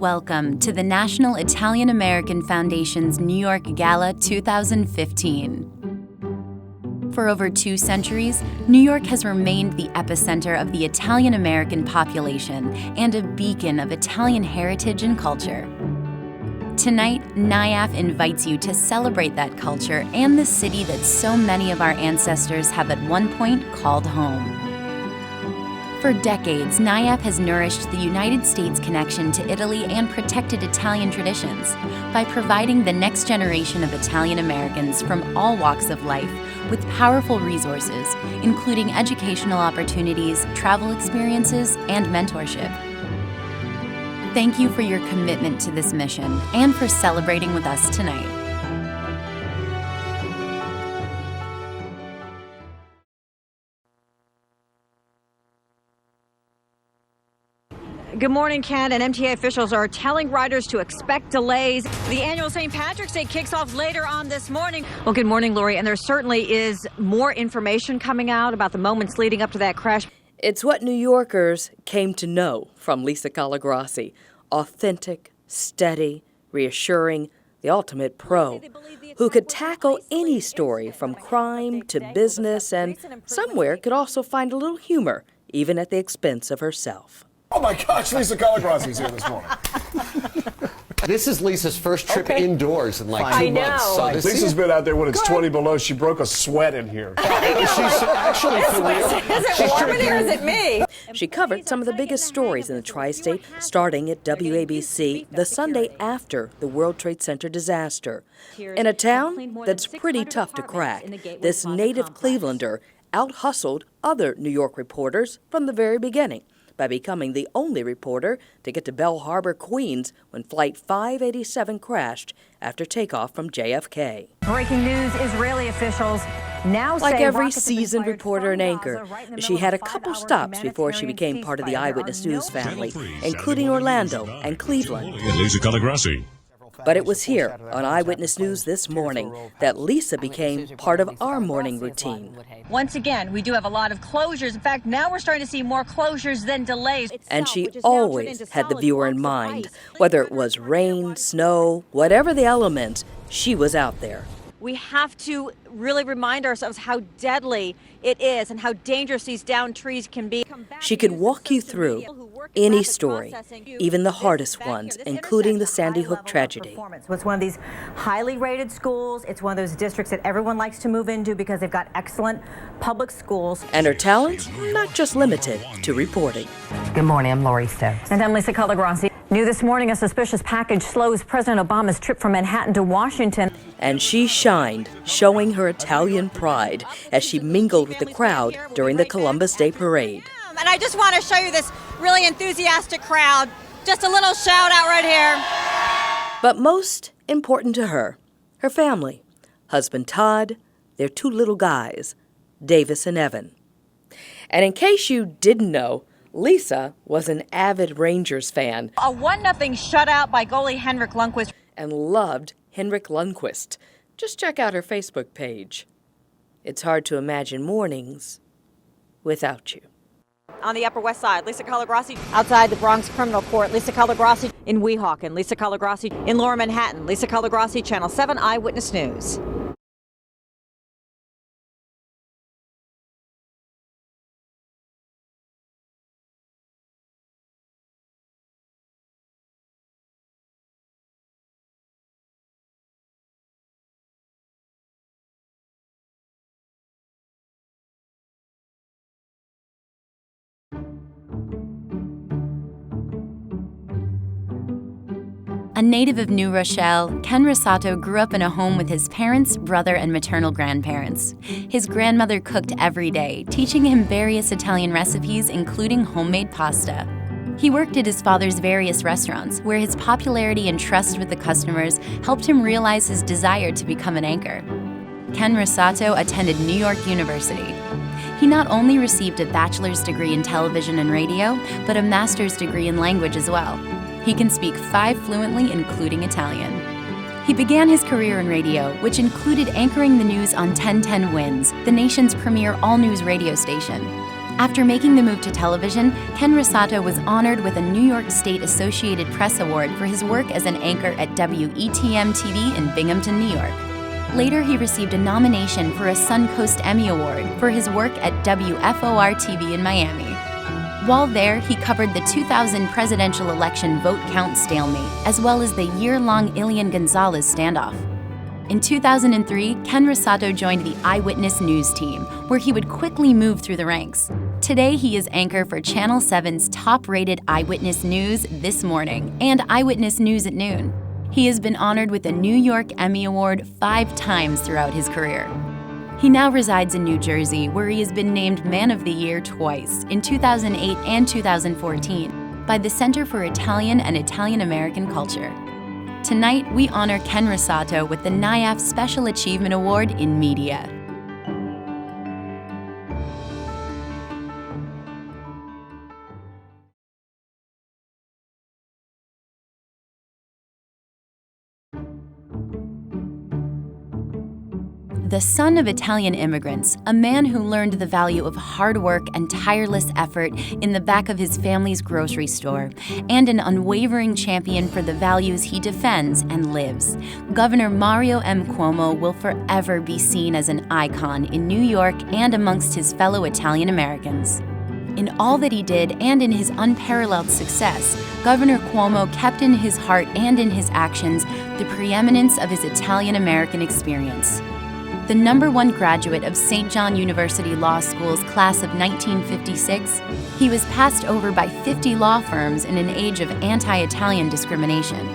welcome to the National Italian American Foundation's New York Gala 2015. For over 2 centuries, New York has remained the epicenter of the Italian American population and a beacon of Italian heritage and culture. Tonight, NIAF invites you to celebrate that culture and the city that so many of our ancestors have at one point called home. For decades, NIAF has nourished the United States connection to Italy and protected Italian traditions by providing the next generation of Italian Americans from all walks of life with powerful resources, including educational opportunities, travel experiences, and mentorship. Thank you for your commitment to this mission and for celebrating with us tonight. Good morning, Ken. And MTA officials are telling riders to expect delays. The annual St. Patrick's Day kicks off later on this morning. Well, good morning, Lori. And there certainly is more information coming out about the moments leading up to that crash. It's what New Yorkers came to know from Lisa Colagrossi. Authentic, steady, reassuring, the ultimate pro, who could tackle any story from crime to business and somewhere could also find a little humor, even at the expense of herself. Oh my gosh, Lisa Colagrossi's here this morning. This is Lisa's first trip indoors in like 2 months. So Lisa's been out there when it's 20 below. She broke a sweat in here. She's actually for real. Is it warm in here or is it me? She covered some of the biggest stories in the tri-state, starting at WABC the Sunday after the World Trade Center disaster. In a town that's pretty tough to crack, this native Clevelander out-hustled other New York reporters from the very beginning by becoming the only reporter to get to Bell Harbor, Queens, when Flight 587 crashed after takeoff from JFK. Breaking news, Israeli officials now say like every seasoned reporter and anchor, she had a couple stops before she became part of the Eyewitness News family, including Orlando and Cleveland. Lisa Colagrossi. But it was here on Eyewitness News this morning that Lisa became part of our morning routine. Once again, we do have a lot of closures. In fact, now we're starting to see more closures than delays. And she always had the viewer in mind. Whether it was rain, snow, whatever the element, she was out there. We have to really remind ourselves how deadly it is and how dangerous these downed trees can be. She could walk you through any story, even the hardest ones, including the Sandy Hook tragedy. It's one of these highly rated schools. It's one of those districts that everyone likes to move into because they've got excellent public schools. And her talents, not just limited to reporting. Good morning, I'm Lori Stokes. And I'm Lisa Colagrossi. New this morning, a suspicious package slows President Obama's trip from Manhattan to Washington. And she shined, showing her Italian pride as she mingled with the crowd during the Columbus Day Parade. And I just want to show you this really enthusiastic crowd. Just a little shout out right here. But most important to her, her family. Husband Todd, their 2 little guys, Davis and Evan. And in case you didn't know, Lisa was an avid Rangers fan. A 1-0 shutout by goalie Henrik Lundqvist. And loved Henrik Lundqvist. Just check out her Facebook page. It's hard to imagine mornings without you. On the Upper West Side, Lisa Colagrossi. Outside the Bronx Criminal Court, Lisa Colagrossi. In Weehawken, Lisa Colagrossi. In Lower Manhattan, Lisa Colagrossi, Channel 7 Eyewitness News. A native of New Rochelle, Ken Rosato grew up in a home with his parents, brother, and maternal grandparents. His grandmother cooked every day, teaching him various Italian recipes, including homemade pasta. He worked at his father's various restaurants, where his popularity and trust with the customers helped him realize his desire to become an anchor. Ken Rosato attended New York University. He not only received a bachelor's degree in television and radio, but a master's degree in language as well. He can speak 5 fluently, including Italian. He began his career in radio, which included anchoring the news on 1010 Wins, the nation's premier all-news radio station. After making the move to television, Ken Rosato was honored with a New York State Associated Press Award for his work as an anchor at WETM-TV in Binghamton, New York. Later, he received a nomination for a Suncoast Emmy Award for his work at WFOR-TV in Miami. While there, he covered the 2000 presidential election vote count stalemate, as well as the year-long Elian Gonzalez standoff. In 2003, Ken Rosato joined the Eyewitness News team, where he would quickly move through the ranks. Today, he is anchor for Channel 7's top-rated Eyewitness News This Morning and Eyewitness News at Noon. He has been honored with a New York Emmy Award 5 times throughout his career. He now resides in New Jersey, where he has been named Man of the Year twice, in 2008 and 2014, by the Center for Italian and Italian American Culture. Tonight, we honor Ken Rosato with the NIAF Special Achievement Award in Media. The son of Italian immigrants, a man who learned the value of hard work and tireless effort in the back of his family's grocery store, and an unwavering champion for the values he defends and lives, Governor Mario M. Cuomo will forever be seen as an icon in New York and amongst his fellow Italian Americans. In all that he did and in his unparalleled success, Governor Cuomo kept in his heart and in his actions the preeminence of his Italian American experience. The #1 graduate of St. John University Law School's class of 1956, he was passed over by 50 law firms in an age of anti-Italian discrimination.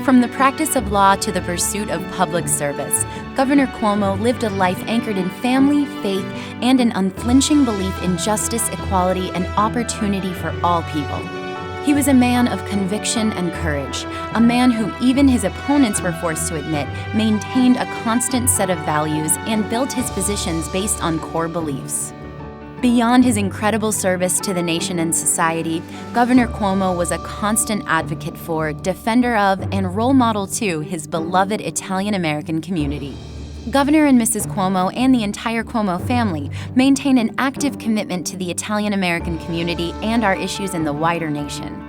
From the practice of law to the pursuit of public service, Governor Cuomo lived a life anchored in family, faith, and an unflinching belief in justice, equality, and opportunity for all people. He was a man of conviction and courage, a man who even his opponents were forced to admit maintained a constant set of values and built his positions based on core beliefs. Beyond his incredible service to the nation and society, Governor Cuomo was a constant advocate for, defender of, and role model to his beloved Italian-American community. Governor and Mrs. Cuomo and the entire Cuomo family maintain an active commitment to the Italian-American community and our issues in the wider nation.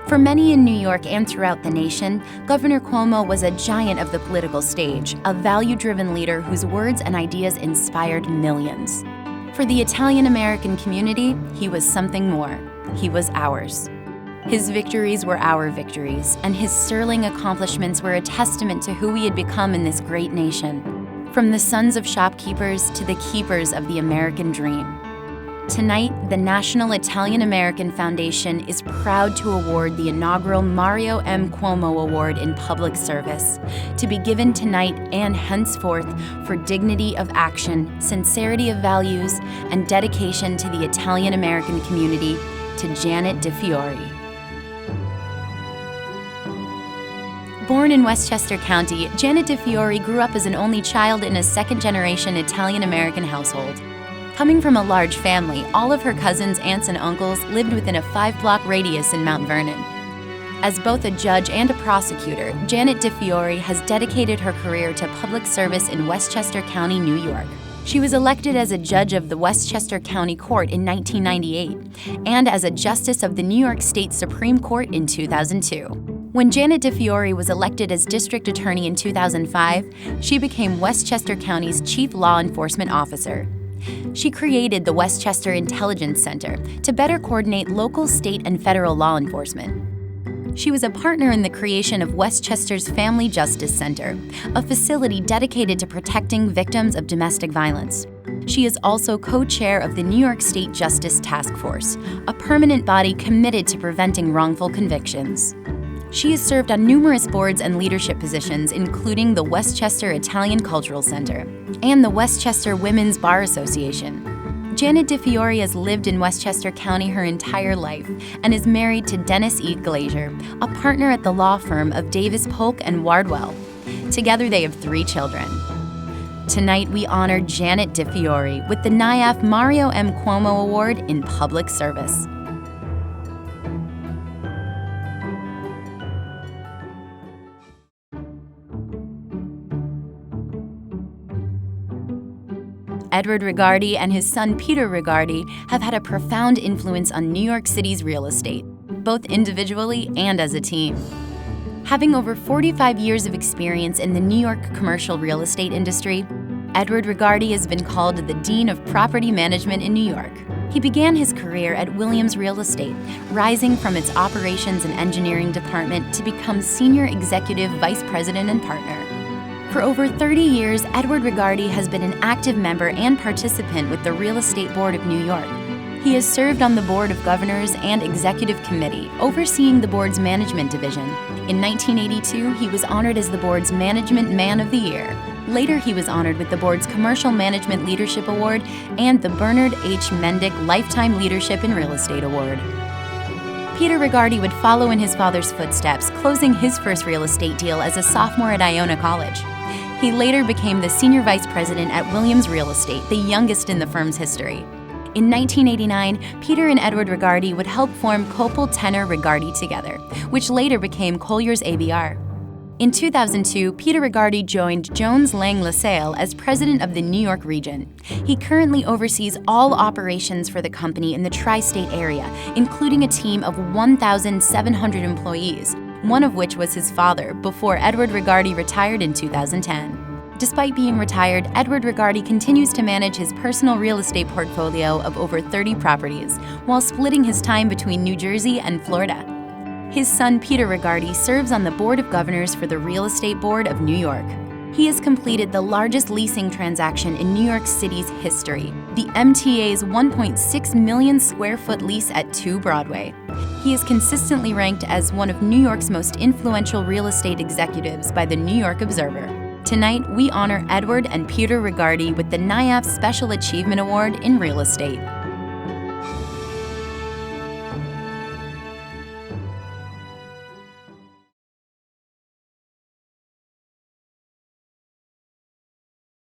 For many in New York and throughout the nation, Governor Cuomo was a giant of the political stage, a value-driven leader whose words and ideas inspired millions. For the Italian-American community, he was something more. He was ours. His victories were our victories, and his sterling accomplishments were a testament to who we had become in this great nation. From the sons of shopkeepers to the keepers of the American dream. Tonight, the National Italian-American Foundation is proud to award the inaugural Mario M. Cuomo Award in Public Service, to be given tonight and henceforth for dignity of action, sincerity of values, and dedication to the Italian-American community, to Janet DiFiore. Born in Westchester County, Janet DiFiore grew up as an only child in a second-generation Italian-American household. Coming from a large family, all of her cousins, aunts, and uncles lived within a 5-block radius in Mount Vernon. As both a judge and a prosecutor, Janet DiFiore has dedicated her career to public service in Westchester County, New York. She was elected as a judge of the Westchester County Court in 1998 and as a justice of the New York State Supreme Court in 2002. When Janet DiFiore was elected as district attorney in 2005, she became Westchester County's chief law enforcement officer. She created the Westchester Intelligence Center to better coordinate local, state, and federal law enforcement. She was a partner in the creation of Westchester's Family Justice Center, a facility dedicated to protecting victims of domestic violence. She is also co-chair of the New York State Justice Task Force, a permanent body committed to preventing wrongful convictions. She has served on numerous boards and leadership positions, including the Westchester Italian Cultural Center and the Westchester Women's Bar Association. Janet DiFiore has lived in Westchester County her entire life and is married to Dennis E. Glazier, a partner at the law firm of Davis Polk and Wardwell. Together they have 3 children. Tonight we honor Janet DiFiore with the NIAF Mario M. Cuomo Award in Public Service. Edward Rigardi and his son Peter Rigardi have had a profound influence on New York City's real estate, both individually and as a team. Having over 45 years of experience in the New York commercial real estate industry, Edward Rigardi has been called the Dean of Property Management in New York. He began his career at Williams Real Estate, rising from its operations and engineering department to become Senior Executive Vice President and Partner. For over 30 years, Edward Rigardi has been an active member and participant with the Real Estate Board of New York. He has served on the Board of Governors and Executive Committee, overseeing the board's management division. In 1982, he was honored as the board's Management Man of the Year. Later, he was honored with the board's Commercial Management Leadership Award and the Bernard H. Mendick Lifetime Leadership in Real Estate Award. Peter Rigardi would follow in his father's footsteps, closing his first real estate deal as a sophomore at Iona College. He later became the Senior Vice President at Williams Real Estate, the youngest in the firm's history. In 1989, Peter and Edward Rigardi would help form Copel Tenner Rigardi together, which later became Colliers ABR. In 2002, Peter Rigardi joined Jones Lang LaSalle as president of the New York region. He currently oversees all operations for the company in the tri-state area, including a team of 1,700 employees, one of which was his father, before Edward Rigardi retired in 2010. Despite being retired, Edward Rigardi continues to manage his personal real estate portfolio of over 30 properties, while splitting his time between New Jersey and Florida. His son Peter Rigardi serves on the Board of Governors for the Real Estate Board of New York. He has completed the largest leasing transaction in New York City's history, the MTA's 1.6 million square foot lease at 2 Broadway. He is consistently ranked as one of New York's most influential real estate executives by the New York Observer. Tonight, we honor Edward and Peter Rigardi with the NIAF Special Achievement Award in Real Estate.